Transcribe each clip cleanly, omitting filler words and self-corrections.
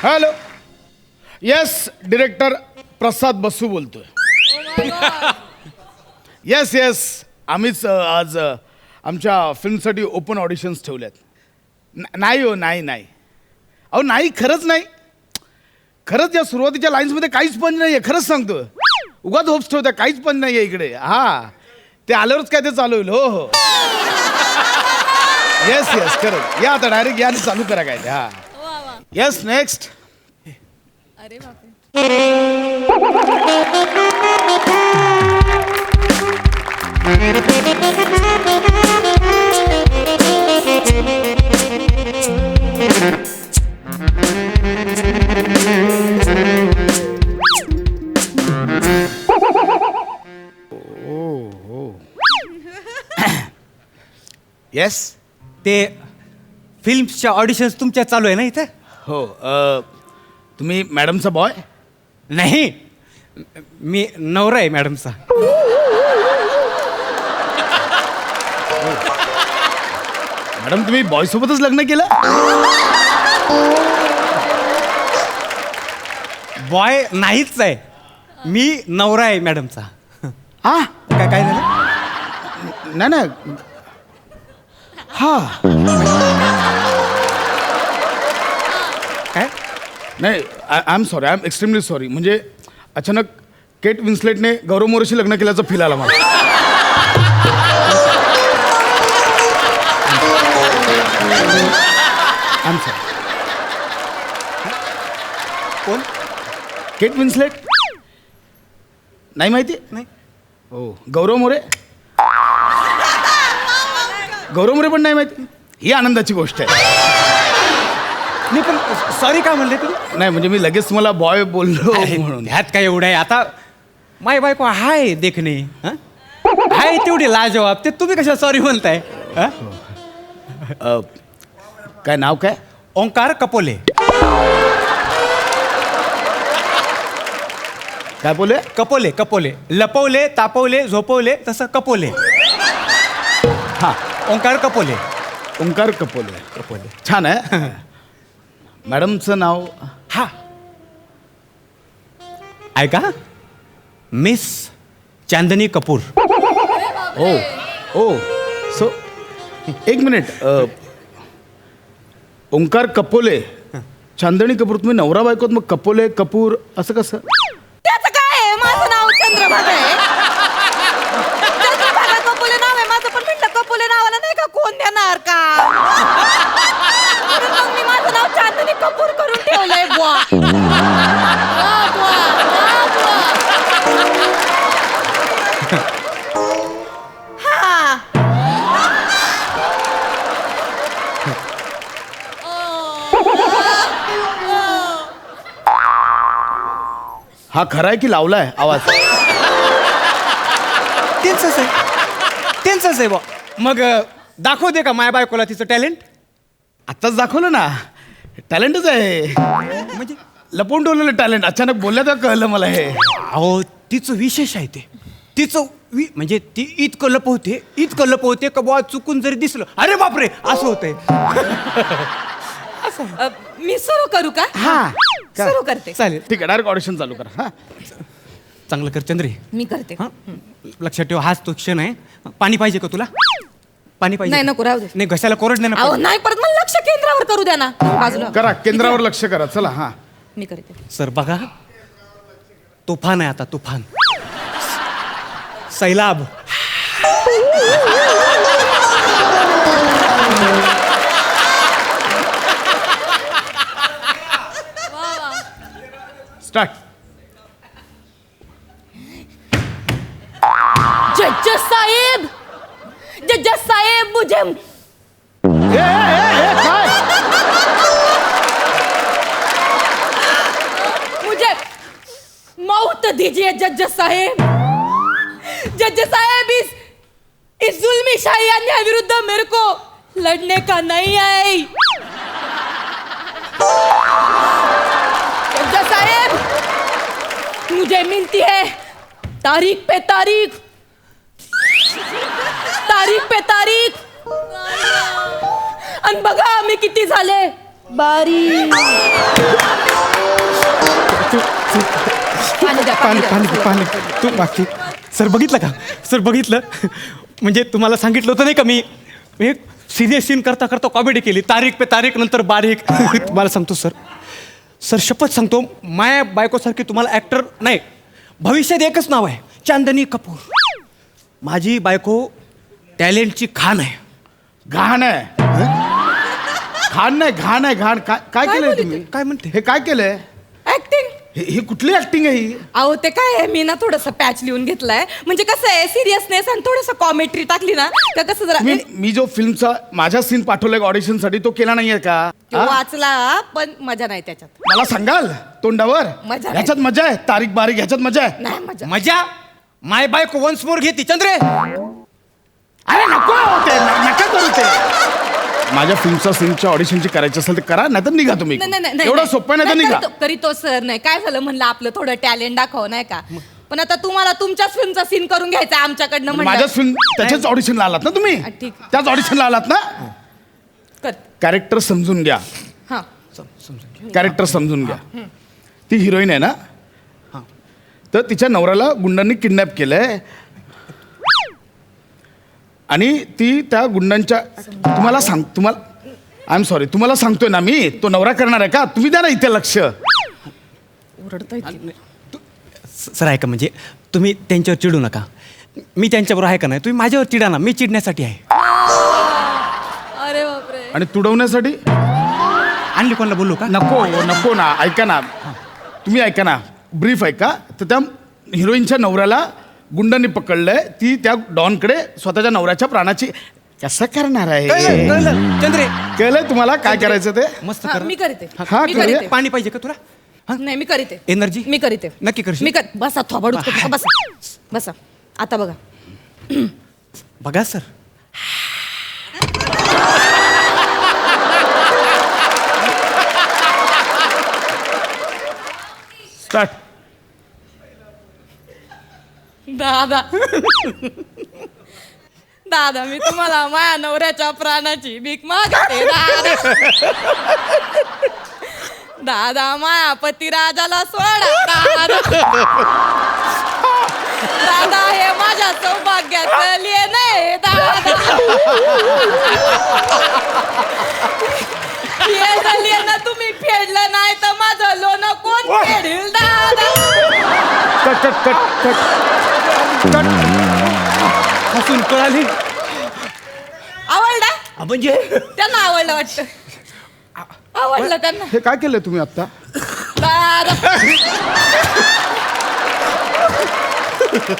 Hello. Yes, director प्रसाद बसू बोलतोय. Yes yes, आम्हीच आज आमच्या फिल्मसाठी ओपन ऑडिशन्स ठेवल्यात. नाही हो, नाही नाही. अहो नाही, खरंच नाही. खरंच या सुरुवातीच्या लाईन्समध्ये काहीच पण नाही आहे, खरंच सांगतो. उगाच होप्स ठेवत्या, काहीच पण नाही आहे इकडे. हा, ते आल्यावरच काय ते चालू होईल. हो हो. येस येस, खरंच या आता, डायरेक्ट या आणि चालू करा काय ते. हा येस, नेक्स्ट. अरे बापरे. येस. ते फिल्मच्या ऑडिशन्स तुमच्या चालू आहे ना इथं? हो. तुम्ही मॅडमचा बॉय? नाही, मी नवरा आहे मॅडमचा. मॅडम, तुम्ही बॉय सोबतच लग्न केलं? बॉय नाहीच आहे, मी नवरा आहे मॅडमचा. हा, काय काय झालं? नाही नाही. हा, काय? नाही, I am sorry, I am extremely sorry. म्हणजे अचानक केट विन्स्लेटने गौरव मोरेशी लग्न केल्याचं फील आला मला. I am sorry. कोण? केट विन्स्लेट नाही माहिती? नाही. हो. गौरव मोरे? गौरव मोरे पण नाही माहिती? ही आनंदाची गोष्ट आहे. मी पण सॉरी काय म्हणले तुम्ही? नाही म्हणजे मी लगेच तुम्हाला बॉय बोललो म्हणून. ह्यात काय एवढं आहे? आता माय बायको हाय देखणे, हं? हाय तेवढी लाजवाब, ते तुम्ही कशा सॉरी म्हणताय? हं? काय नाव काय? ओंकार कपोले. काय बोले? कपोले कपोले, लपवले तापवले झोपवले तसं कपोले. हा, ओंकार कपोले. ओंकार कपोले. कपोले. छान आहे. मॅडमचं नाव? हा, ऐका, मिस चांदनी कपूर. ओ ओ सो एक मिनिट. ओंकार कपोले, चांदणी कपूर. तुम्ही नवरा बायकोत, मग कपोले कपूर असं कसं? त्याचं काय आहे? माझं नाव चंद्रभागा आहे. चंद्रभागा कपोले नाव आहे माझं, पण म्हटलं कपोले नावाला नाही का कोण देणार का? म्हणून मग मी माझं नाव चांदनी कपूर करून ठेवलंय. बुवा बुवा, बुवा, बुवा. हा. हा खरा आहे की लावलाय आवाज? त्यांचंच आहे, त्यांचंच आहे बा. मग दाखव दे का माया बायकोला तिचं टॅलेंट? आत्ताच दाखवलं ना. टॅलेंटच आहे, म्हणजे लपवून ठेवलेलं टॅलेंट. अचानक बोलल्या तर कळलं मला हे. अहो, तिचं विशेष आहे ते. तिचं म्हणजे ती इतकं लपवते का बुवा चुकून जरी दिसलं, अरे बापरे, असं होतंय. मी सुरू करू का? हा, सुरू करते. चालेल, ठीक आहे. डायरेक्ट ऑडिशन चालू करा. हा, चांगलं कर चंद्री. मी करते. हा, लक्षात ठेव, हाच तो क्षण आहे. पाणी पाहिजे का तुला? पाणी पाहिजे? नाही, नको, राहू दे. नाही, घशाला कोरड नाही अहो ना. नाही, परत मला लक्ष केंद्रावर करू द्या ना. बाजूला करा, केंद्रावर लक्ष करा. चला. हा, मी करते. सर बघा, तुफान आहे आता, तुफान. सैलाब. स्टार्ट. जज साहेब, जज साहेब, मुझे काय? मुझे मौत दीजिए जज साहेब. जज साहेब, इस जुल्मी शाही अन्याय विरुद्ध मेरे को लड़ने का नहीं है. जज साहेब, मुझे मिलती है तारीख पे तारीख, तारीख पे तारीख. आणि बघा मी किती झाले बारीक. पाणी द्या, पाणी द्या. पाणी पाणी तू बाकी सर बघितलं का सर बघितलं म्हणजे तुम्हाला सांगितलं होतं नाही का मी एक सिरियस सीन करता करता कॉमेडी केली तारीख पे तारीख नंतर बारीक तुम्हाला सांगतो सर सर शपथ सांगतो माया बायकोसारखी तुम्हाला ॲक्टर नाही भविष्यात एकच नाव आहे चांदनी कपूर माझी बायको टॅलेंटची खाण आहे घाण आहे घाण नाही घाण आहे घाण काय केलंय बोलली तुम्ही काय म्हणते हे काय केलंय ऍक्टिंग ही कुठली ऍक्टिंग आहे ही अहो ते काय आहे मी ना थोडस पॅच लिहून घेतलाय म्हणजे कसं आहे सिरियसनेस आणि थोडस कॉमेंट्री टाकली ना तर कसं जरा मी जो फिल्मचा माझा सीन पाठवलाय ऑडिशन साठी तो केला नाहीये का तो हा? वाचला पण मजा नाही त्याच्यात मला सांगाल तोंडावर मजा नाही. ह्याच्यात मजा आहे तारीख बारीक ह्याच्यात मजा आहे नाही मजा मजा माय बायको वन्स मोर घेते चंद्रे अरे नको होते नका करू ते माझ्या फिल्मच्या सीनच्या ऑडिशनची करायची असेल तर करा नाही तर निघा तुम्ही एवढं सोपं नाही तर निघा करीतो सर नाही काय झालं म्हणलं आपलं थोडं टॅलेंट दाखव नाही का पण आता तुम्हाला तुमच्याच फिल्मचा सीन करून घ्यायचा आमच्याकडनं म्हणलं माझ्याच फिल्म त्याच्याच ऑडिशनला आलात ना तुम्ही हा, ठीक. त्याच ऑडिशनला आलात ना कर कॅरेक्टर समजून घ्या हा कॅरेक्टर समजून घ्या ती हिरोईन आहे ना तर तिच्या नवऱ्याला गुंडांनी किडनॅप केलंय आणि ती त्या गुंडांच्या तुम्हाला आय एम सॉरी तुम्हाला सांगतोय ना मी तो नवरा करणार आहे का तुम्ही द्या ना इथे लक्ष ओरडता सर ऐका म्हणजे तुम्ही त्यांच्यावर चिडू नका मी त्यांच्याबरोबर आहे का नाही तुम्ही माझ्यावर चिडा ना मी चिडण्यासाठी आहे अरे बापरे आणि तुडवण्यासाठी आणली कोणाला बोलू का नको ना ऐका ना तुम्ही ऐका ना ब्रीफ ऐका तर त्या हिरोईनच्या नवऱ्याला गुंडांनी पकडलंय ती त्या डॉनकडे स्वतःच्या नवऱ्याच्या प्राणाची कसं करणार आहे कळलं चंद्रे कळलंय तुम्हाला काय करायचं ते मस्त हा, कर मी करते हा, मी करूया. करते पाणी पाहिजे का तुला नाही मी करते एनर्जी मी करते नक्की करशील? मी कर बसा थोबाडूच करतो बसा बसा आता बघा बघा सर स्टार्ट दादा दादा मी तुम्हाला माझ्या नवऱ्याच्या प्राणाची भीक मागते दादा दादा माया पतिराजाला सोडा दादा दादा हे माझ्या सौभाग्याचं लेण आहे दादा हे लेण तुम्ही फेडलं नाही तर माझं लोन कोण फेडेल दादा cut cut cut cut cut हसून कळाली आवडला म्हणजे त्यांना आवडलं वाटतं आवडलं त्यांना हे काय केलंय तुम्ही आता दादा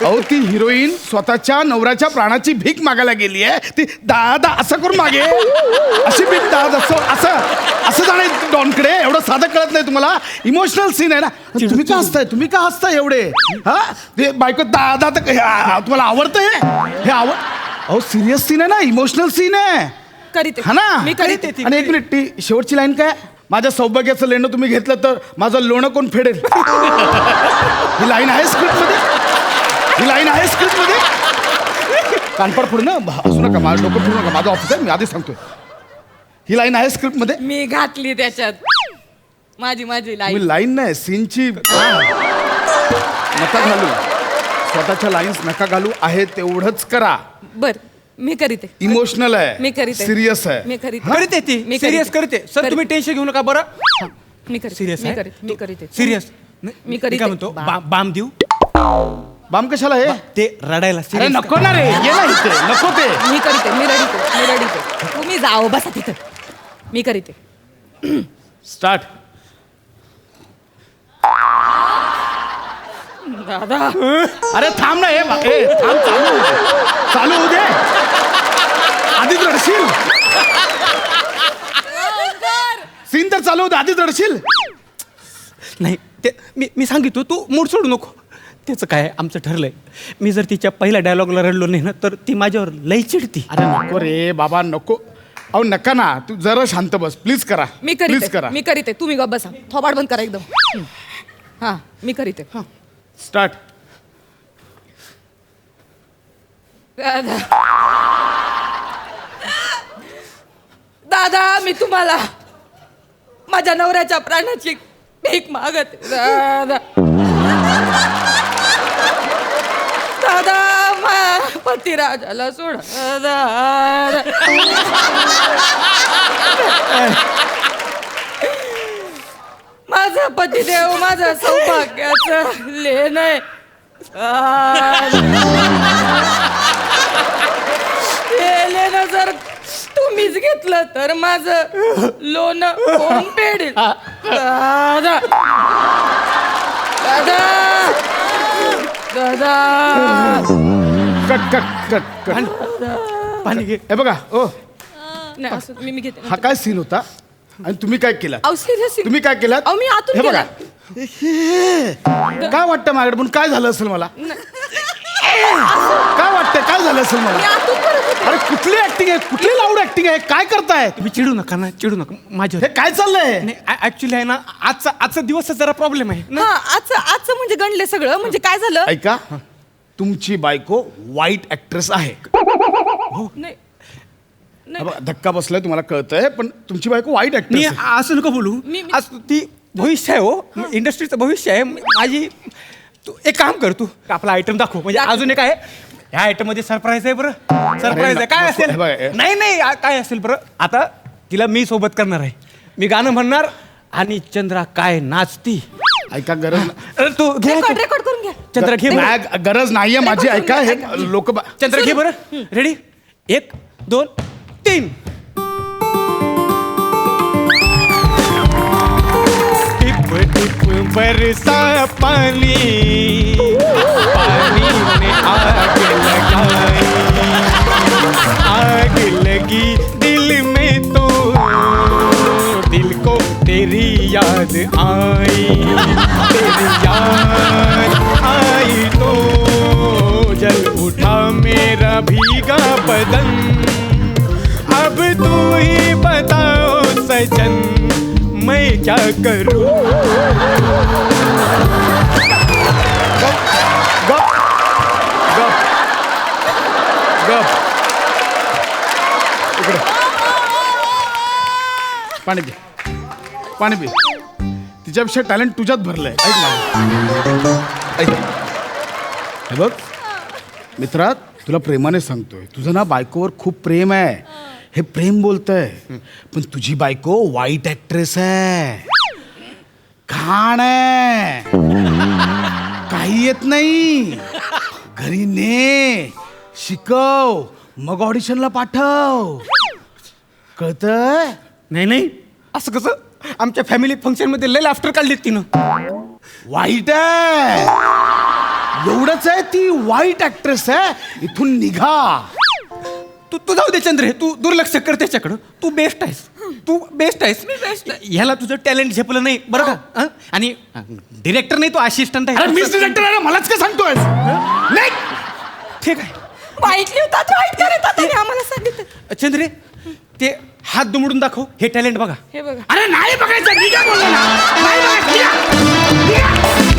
अहो ती हिरोईन स्वतःच्या नवऱ्याच्या प्राणाची भीक मागायला गेली आहे ती दादा असं करून मागे अशी भीक दादा असं जाणे डॉनकडे एवढं साधं कळत नाही तुम्हाला इमोशनल सीन आहे ना तुम्ही का हसताय एवढे हा ते बायको दादा तर तुम्हाला आवडतं हे अहो सिरियस सीन आहे ना इमोशनल सीन आहे करीते हा ना मी करीते आणि एक मिनिट ती शेवटची लाईन काय माझ्या सौभाग्याचं लेणं तुम्ही घेतलं तर माझं लोणं कोण फेडेल ही लाईन आहे स्क्रिप्ट मध्ये कानपड फोड ना असू नका माझं डोकं फोडू नका माझं ऑफिस आहे मी आधीच सांगतोय ही लाईन आहे स्क्रिप्ट मध्ये मी घातली त्याच्यात माझी लाईन तुम्ही लाईन नाही सीनची नका घालू स्वतःच्या लाईन्स नका घालू आहे तेवढंच करा बर मी करीते इमोशनल आहे मी करीते. सिरियस आहे मी करीते करते ती मी सिरियस करते. करते सर तुम्ही टेन्शन घेऊ नका बरं मी करीते सिरियस मी करीते मी करीते सिरियस मी करीते. काय म्हणतो बाम देऊ बाम कशाला हे ते रडायला अरे serious नको ना रे ये ना इथे नको ते मी करीते मी रडीते तुम्ही जाओ बसा तिथं मी करीते स्टार्ट दादा अरे थांब ना थांब चालू होऊ दे आधीच रडशील सीन तर चालू होते आधीच रडशील नाही ते मी सांगितलं तू मूड सोडू नको त्याचं काय आमचं ठरलंय मी जर तिच्या पहिल्या डायलॉगला रडलो नाही ना तर ती माझ्यावर लई चिडती अरे नको रे बाबा नको अहो नका ना तू जरा शांत बस प्लीज करा मी प्लीज करीते करा मी करीते तुम्ही गप बसा थोबाड बंद करा एकदम हा मी करीते स्टार्ट दादा दादा मी तुम्हाला माझ्या नवऱ्याच्या प्राणाची भीक मागत दादा दादा पतिराजाला सोड दादा माझा पतिदेव माझा सौभाग्याचं लेण आहे हे लेणं जर तुम्हीच घेतलं तर माझं लोन कोण फेडेल दादा दादा दादा कट कट कट कट पाणी घे. हे बघा ओ नाही असं मी घेते हा काय सीन होता आणि तुम्ही काय केलं अहो सिरियस तुम्ही काय केलं अहो मी आतून हे बघा केलं. काय वाटतं माझ्याकडे पण काय झालं असेल मला काय वाटतं काय झालं असेल मी मला आतून करत होते अरे कुठली ऍक्टिंग आहे कुठली लाऊड ऍक्टिंग आहे काय करताय तुम्ही चिडू नका ना चिडू नका माझ्या हे काय चाललंय नाही ऍक्च्युली आहे ना आजचा दिवसच जरा प्रॉब्लेम आहे ना. हा आजचं म्हणजे गणले सगळं म्हणजे काय झालं ऐका तुमची बायको वाईट ऍक्ट्रेस आहे नाही हा बघा, धक्का बसलाय तुम्हाला कळतंय पण तुमची बायको वाईट मी ऍक्ट्रेस आहे असं नको बोलू मी- आज ती भविष्य आहे हो इंडस्ट्रीचं भविष्य आहे माझी तू एक काम कर तू आपला आयटम दाखव म्हणजे अजून एक आहे ह्या आयटम मध्ये सरप्राईज आहे बरं सरप्राईज आहे काय नको, हे बघा, हे- असेल नाही काय असेल बरं आता तिला मी सोबत करणार आहे मी गाणं म्हणणार आणि चंद्रा काय नाचती ऐका गरज तू घे रेकॉर्ड करून घ्या चंद्रा घे बरं. नाही, गरज नाहीये माझी ऐका हे लोक चंद्र घे बरं रेडी 1 2 3 टिप टिप बरसा पानी पानी में आग लगी दिल में तो दिल को तेरी याद आई तेरी याद आई तो जल उठा मेरा भीगा बदन अब तू ही बताओ सजन मैं क्या करूं गप गप गप इकडे पाणी घे पाणी पी तिच्यापेक्षा टॅलेंट तुझ्यात भरलंय ऐक ना ऐक हे बघ मित्रा तुला प्रेमाने सांगतोय तुझं ना बायकोवर खूप प्रेम आहे हे प्रेम बोलतंय पण तुझी बायको वाईट ऍक्ट्रेस आहे घाण आहे काही येत नाही घरी ने शिकव मग ऑडिशनला पाठव कळतंय नाही असं कसं आमच्या फॅमिली फंक्शन मध्ये लय लाफ्टर काढलीत तिनं वाईट आहे एवढंच आहे ती वाईट ऍक्ट्रेस आहे इथून निघा तू जाऊ दे चंद्र तू दुर्लक्ष कर त्याच्याकडं तू बेस्ट आहेस तू बेस्ट आहेस ह्याला तुझं टॅलेंट झेपलं नाही बरं का हं? आणि डिरेक्टर नाही तो असिस्टंट अरे आहे मिस डिरेक्टर आहे ना, मलाच काय सांगतोय नाही ठीक आहे वाईट लिहतात वाईट करतात आणि आम्हाला सांगितलं चंद्रे ते हात दुमडून दाखव हे टॅलेंट बघा हे बघा अरे नाही बघायचं मी काय बोललो ना नाही बघायचं. निघा. निघा.